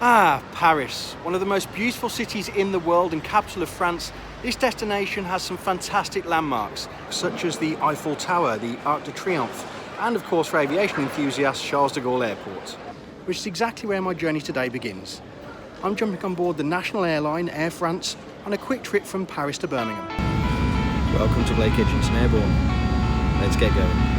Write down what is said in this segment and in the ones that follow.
Paris, one of the most beautiful cities in the world and capital of France. This destination has some fantastic landmarks, such as the Eiffel Tower, the Arc de Triomphe, and of course for aviation enthusiasts, Charles de Gaulle Airport, which is exactly where my journey today begins. I'm jumping on board the national airline, Air France, on a quick trip from Paris to Birmingham. Welcome to Blake Edginson Airborne. Let's get going.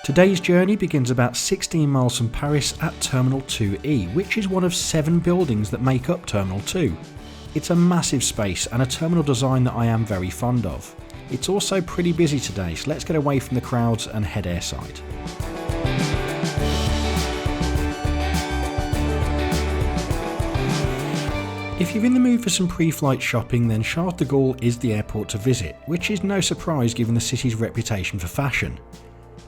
Today's journey begins about 16 miles from Paris at Terminal 2E, which is one of 7 buildings that make up Terminal 2. It's a massive space and a terminal design that I am very fond of. It's also pretty busy today, so let's get away from the crowds and head airside. If you're in the mood for some pre-flight shopping, then Charles de Gaulle is the airport to visit, which is no surprise given the city's reputation for fashion.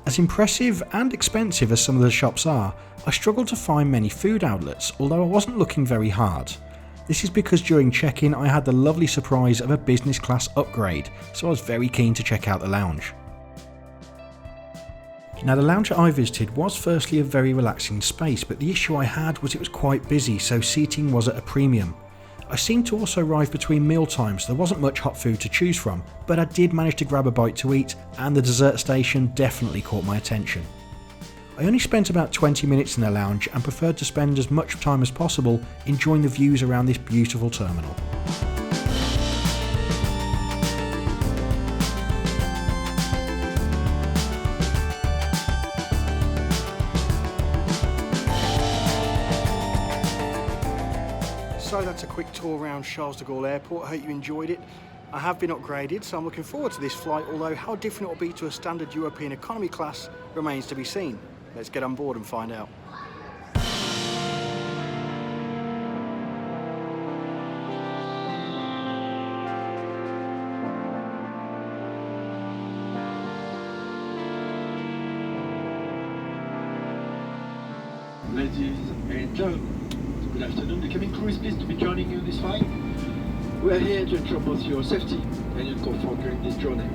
As impressive and expensive as some of the shops are, I struggled to find many food outlets, although I wasn't looking very hard. This is because during check-in I had the lovely surprise of a business class upgrade, so I was very keen to check out the lounge. Now the lounge I visited was firstly a very relaxing space, but the issue I had was it was quite busy, so seating was at a premium. I seemed to also arrive between meal times, so there wasn't much hot food to choose from, but I did manage to grab a bite to eat, and the dessert station definitely caught my attention. I only spent about 20 minutes in the lounge and preferred to spend as much time as possible enjoying the views around this beautiful terminal. So that's a quick tour around Charles de Gaulle Airport. I hope you enjoyed it. I have been upgraded, so I'm looking forward to this flight, although how different it will be to a standard European economy class remains to be seen. Let's get on board and find out. Ladies and gentlemen, good afternoon. The cabin crew is pleased to be joining you this flight. We are here to ensure both your safety and your comfort during this journey.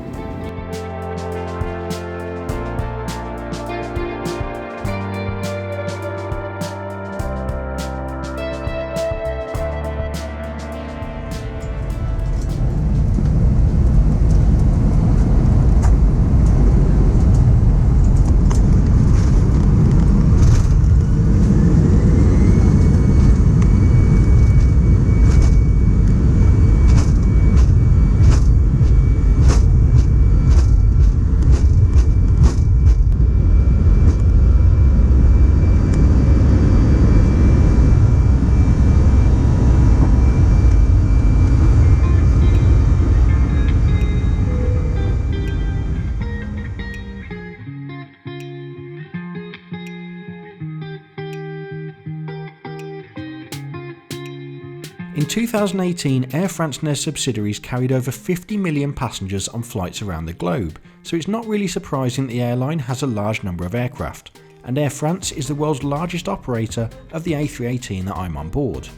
In 2018, Air France and their subsidiaries carried over 50 million passengers on flights around the globe, so it's not really surprising the airline has a large number of aircraft, and Air France is the world's largest operator of the A318 that I'm on board.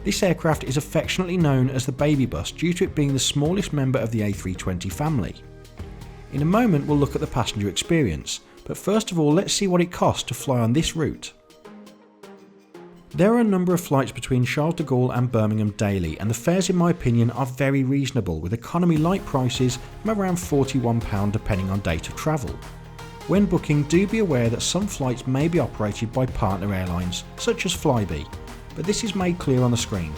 This aircraft is affectionately known as the baby bus due to it being the smallest member of the A320 family. In a moment we'll look at the passenger experience, but first of all let's see what it costs to fly on this route. There are a number of flights between Charles de Gaulle and Birmingham daily, and the fares in my opinion are very reasonable, with economy light prices of around £41 depending on date of travel. When booking, do be aware that some flights may be operated by partner airlines, such as Flybe, but this is made clear on the screen.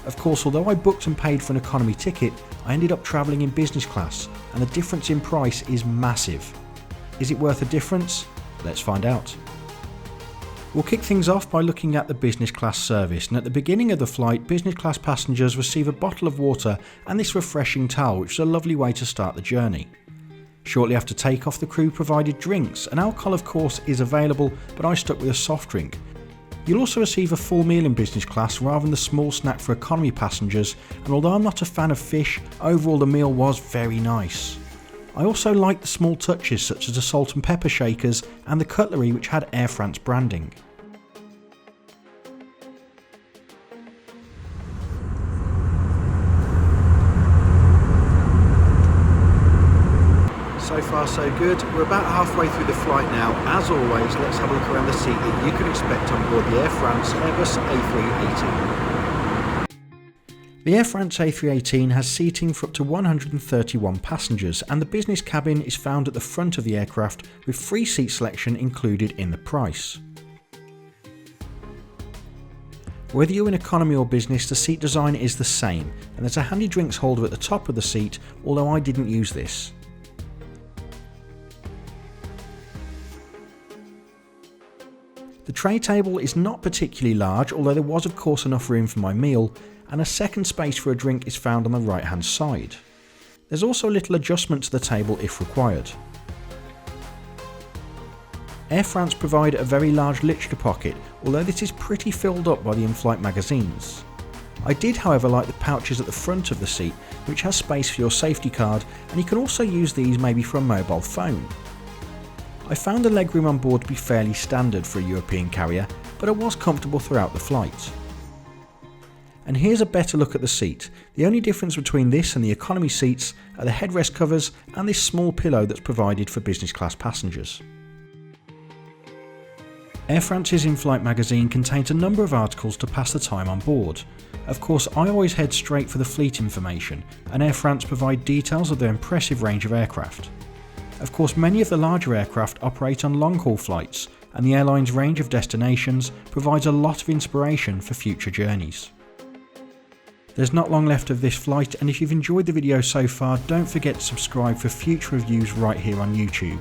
Of course, although I booked and paid for an economy ticket, I ended up travelling in business class, and the difference in price is massive. Is it worth the difference? Let's find out. We'll kick things off by looking at the business class service, and at the beginning of the flight, business class passengers receive a bottle of water and this refreshing towel, which is a lovely way to start the journey. Shortly after takeoff, the crew provided drinks, and alcohol of course is available, but I stuck with a soft drink. You'll also receive a full meal in business class rather than the small snack for economy passengers, and although I'm not a fan of fish, overall the meal was very nice. I also liked the small touches such as the salt and pepper shakers and the cutlery which had Air France branding. So far so good. We're about halfway through the flight now. As always, let's have a look around the seat that you can expect on board the Air France Airbus A318. The Air France A318 has seating for up to 131 passengers, and the business cabin is found at the front of the aircraft with free seat selection included in the price. Whether you're in economy or business, the seat design is the same, and there's a handy drinks holder at the top of the seat, although I didn't use this. The tray table is not particularly large, although there was of course enough room for my meal, and a second space for a drink is found on the right hand side. There's also a little adjustment to the table if required. Air France provide a very large literature pocket, although this is pretty filled up by the in-flight magazines. I did however like the pouches at the front of the seat, which has space for your safety card, and you can also use these maybe for a mobile phone. I found the legroom on board to be fairly standard for a European carrier, but it was comfortable throughout the flight. And here's a better look at the seat. The only difference between this and the economy seats are the headrest covers and this small pillow that's provided for business class passengers. Air France's in-flight magazine contains a number of articles to pass the time on board. Of course, I always head straight for the fleet information, and Air France provide details of their impressive range of aircraft. Of course, many of the larger aircraft operate on long-haul flights, and the airline's range of destinations provides a lot of inspiration for future journeys. There's not long left of this flight, and if you've enjoyed the video so far, don't forget to subscribe for future reviews right here on YouTube.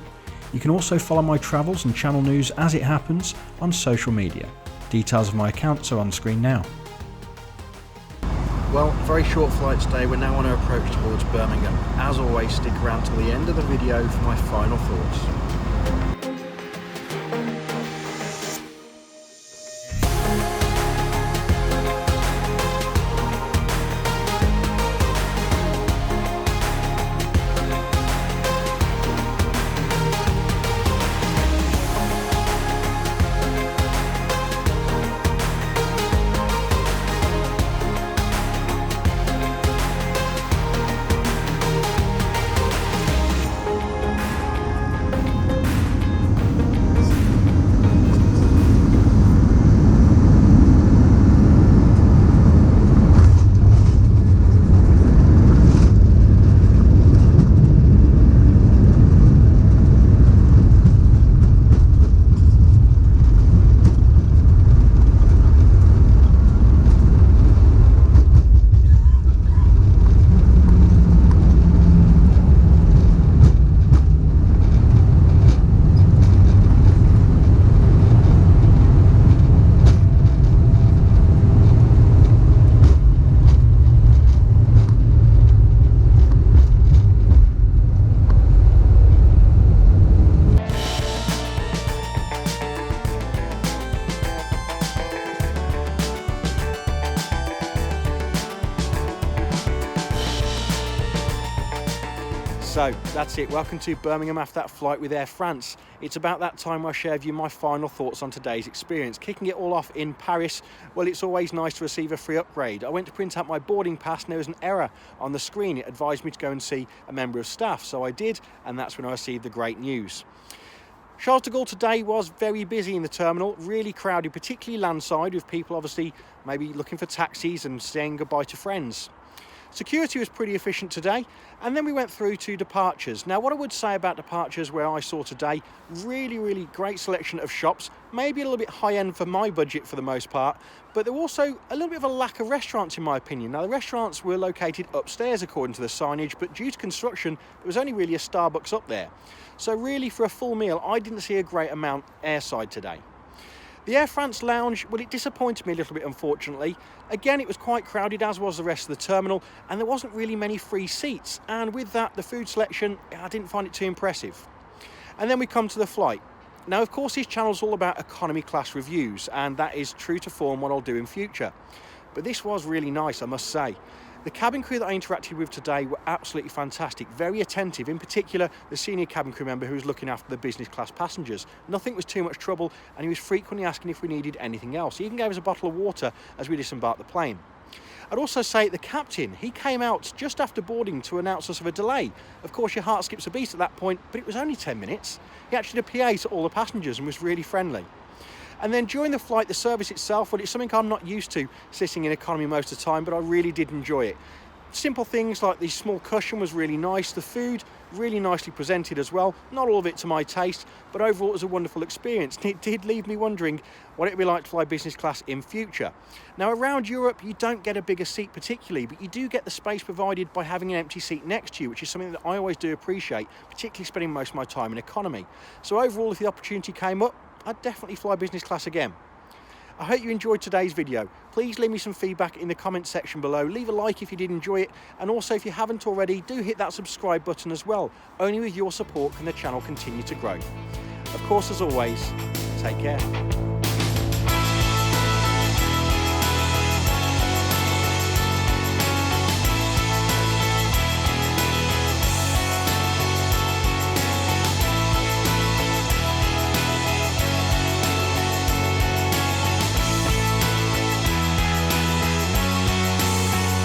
You can also follow my travels and channel news as it happens on social media. Details of my accounts are on screen now. Well, very short flight today. We're now on our approach towards Birmingham. As always, stick around till the end of the video for my final thoughts. So that's it, welcome to Birmingham after that flight with Air France. It's about that time where I share with you my final thoughts on today's experience. Kicking it all off in Paris, well, it's always nice to receive a free upgrade. I went to print out my boarding pass and there was an error on the screen. It advised me to go and see a member of staff, so I did, and that's when I received the great news. Charles de Gaulle today was very busy in the terminal, really crowded, particularly landside, with people obviously maybe looking for taxis and saying goodbye to friends. Security was pretty efficient today, and then we went through to departures. Now, what I would say about departures where I saw today, really great selection of shops, maybe a little bit high end for my budget for the most part, but there were also a little bit of a lack of restaurants in my opinion. Now, the restaurants were located upstairs according to the signage, but due to construction, there was only really a Starbucks up there. So really, for a full meal, I didn't see a great amount airside today. The Air France lounge, well, it disappointed me a little bit, unfortunately. Again, it was quite crowded, as was the rest of the terminal, and there wasn't really many free seats. And with that, the food selection, I didn't find it too impressive. And then we come to the flight. Now, of course, this channel is all about economy class reviews, and that is true to form what I'll do in future. But this was really nice, I must say. The cabin crew that I interacted with today were absolutely fantastic, very attentive, in particular the senior cabin crew member who was looking after the business class passengers. Nothing was too much trouble, and he was frequently asking if we needed anything else. He even gave us a bottle of water as we disembarked the plane. I'd also say the captain, he came out just after boarding to announce us of a delay. Of course, your heart skips a beat at that point, but it was only 10 minutes. He actually did a PA to all the passengers and was really friendly. And then during the flight, the service itself, well, it's something I'm not used to sitting in economy most of the time, but I really did enjoy it. Simple things like the small cushion was really nice, the food really nicely presented as well. Not all of it to my taste, but overall it was a wonderful experience. It did leave me wondering what it'd be like to fly business class in future. Now, around Europe, you don't get a bigger seat particularly, but you do get the space provided by having an empty seat next to you, which is something that I always do appreciate, particularly spending most of my time in economy. So overall, if the opportunity came up, I'd definitely fly business class again. I hope you enjoyed today's video. Please leave me some feedback in the comments section below. Leave a like if you did enjoy it, and also if you haven't already, do hit that subscribe button as well. Only with your support can the channel continue to grow. Of course, as always, take care.